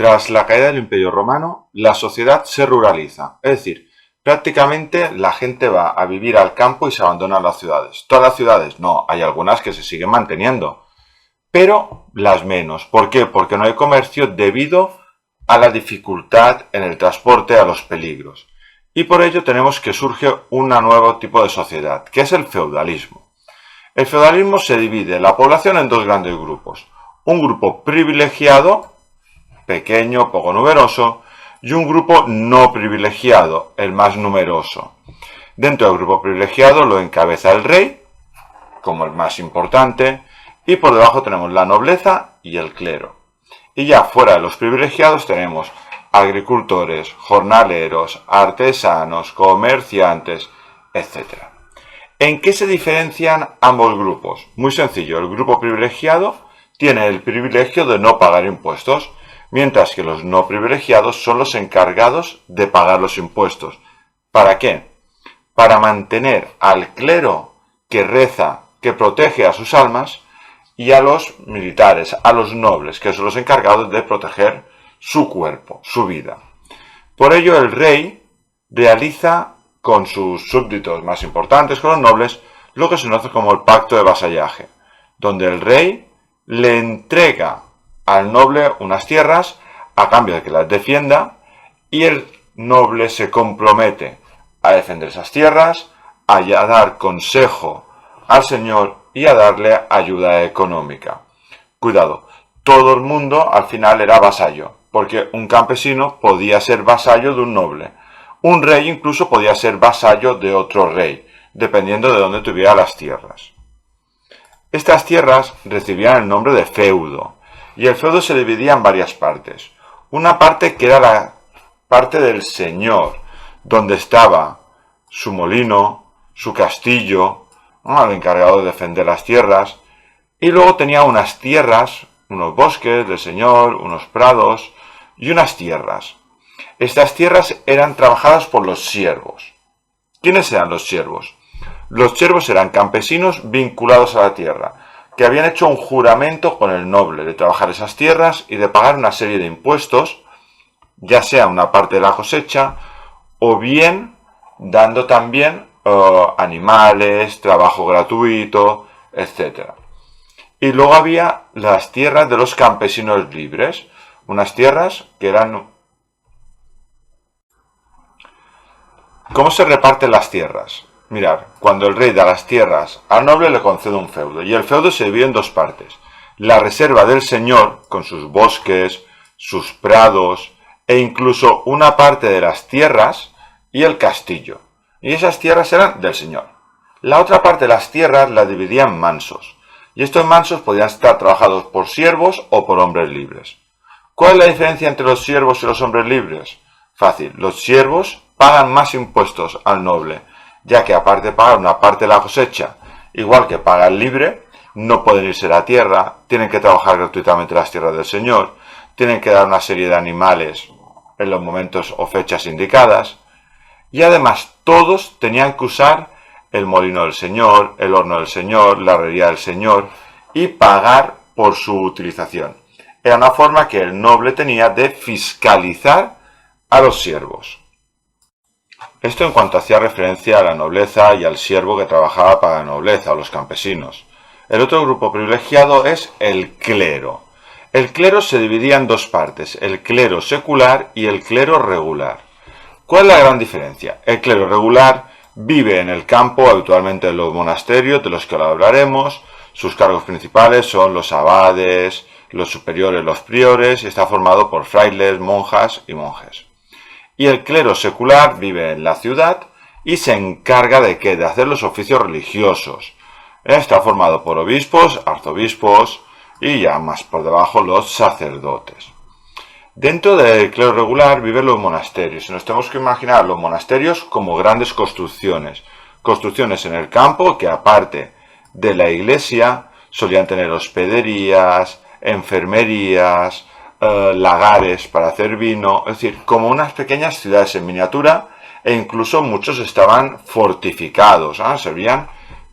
Tras la caída del Imperio Romano, la sociedad se ruraliza, es decir, prácticamente la gente va a vivir al campo y se abandonan las ciudades. ¿Todas las ciudades? No, hay algunas que se siguen manteniendo, pero las menos. ¿Por qué? Porque no hay comercio debido a la dificultad en el transporte, a los peligros. Y por ello tenemos que surge un nuevo tipo de sociedad, que es el feudalismo. El feudalismo se divide la población en dos grandes grupos. Un grupo privilegiado, pequeño, poco numeroso, y un grupo no privilegiado, el más numeroso. Dentro del grupo privilegiado lo encabeza el rey, como el más importante, y por debajo tenemos la nobleza y el clero. Y ya fuera de los privilegiados tenemos agricultores, jornaleros, artesanos, comerciantes, etc. ¿En qué se diferencian ambos grupos? Muy sencillo, el grupo privilegiado tiene el privilegio de no pagar impuestos, mientras que los no privilegiados son los encargados de pagar los impuestos. ¿Para qué? Para mantener al clero que reza, que protege a sus almas, y a los militares, a los nobles, que son los encargados de proteger su cuerpo, su vida. Por ello el rey realiza con sus súbditos más importantes, con los nobles, lo que se conoce como el pacto de vasallaje, donde el rey le entrega al noble unas tierras a cambio de que las defienda, y el noble se compromete a defender esas tierras, a dar consejo al señor y a darle ayuda económica. Cuidado, todo el mundo al final era vasallo, porque un campesino podía ser vasallo de un noble. Un rey incluso podía ser vasallo de otro rey, dependiendo de dónde tuviera las tierras. Estas tierras recibían el nombre de feudo, y el feudo se dividía en varias partes. Una parte que era la parte del señor, donde estaba su molino, su castillo, el encargado de defender las tierras, y luego tenía unas tierras, unos bosques del señor, unos prados y unas tierras. Estas tierras eran trabajadas por los siervos. ¿Quiénes eran los siervos? Los siervos eran campesinos vinculados a la tierra, que habían hecho un juramento con el noble de trabajar esas tierras y de pagar una serie de impuestos, ya sea una parte de la cosecha, o bien dando también animales, trabajo gratuito, etc. Y luego había las tierras de los campesinos libres, unas tierras que eran... ¿Cómo se reparten las tierras? Mirad, cuando el rey da las tierras al noble le concede un feudo, y el feudo se divide en dos partes. La reserva del señor, con sus bosques, sus prados, e incluso una parte de las tierras, y el castillo. Y esas tierras eran del señor. La otra parte de las tierras la dividía en mansos, y estos mansos podían estar trabajados por siervos o por hombres libres. ¿Cuál es la diferencia entre los siervos y los hombres libres? Fácil, los siervos pagan más impuestos al noble, ya que aparte de pagar una parte de la cosecha, igual que paga el libre, no pueden irse a la tierra, tienen que trabajar gratuitamente las tierras del señor, tienen que dar una serie de animales en los momentos o fechas indicadas, y además todos tenían que usar el molino del señor, el horno del señor, la herrería del señor, y pagar por su utilización. Era una forma que el noble tenía de fiscalizar a los siervos. Esto en cuanto hacía referencia a la nobleza y al siervo que trabajaba para la nobleza o los campesinos. El otro grupo privilegiado es el clero. El clero se dividía en dos partes, el clero secular y el clero regular. ¿Cuál es la gran diferencia? El clero regular vive en el campo, habitualmente en los monasterios, de los que ahora hablaremos. Sus cargos principales son los abades, los superiores, los priores, y está formado por frailes, monjas y monjes. Y el clero secular vive en la ciudad y se encarga de ¿qué? De hacer los oficios religiosos. Está formado por obispos, arzobispos y ya más por debajo los sacerdotes. Dentro del clero regular viven los monasterios. Y nos tenemos que imaginar los monasterios como grandes construcciones. Construcciones en el campo que aparte de la iglesia solían tener hospederías, enfermerías, lagares para hacer vino, es decir, como unas pequeñas ciudades en miniatura, e incluso muchos estaban fortificados, servían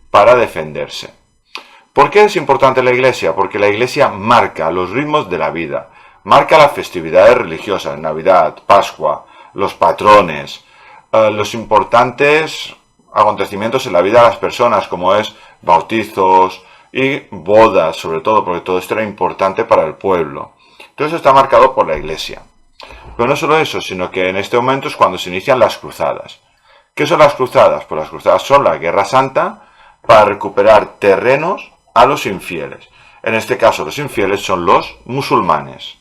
para defenderse. ¿Por qué es importante la iglesia? Porque la iglesia marca los ritmos de la vida, marca las festividades religiosas, Navidad, Pascua, los patrones, los importantes acontecimientos en la vida de las personas, como es bautizos y bodas, sobre todo, porque todo esto era importante para el pueblo. Todo eso está marcado por la Iglesia. Pero no solo eso, sino que en este momento es cuando se inician las cruzadas. ¿Qué son las cruzadas? Pues las cruzadas son la Guerra Santa para recuperar terrenos a los infieles. En este caso, los infieles son los musulmanes.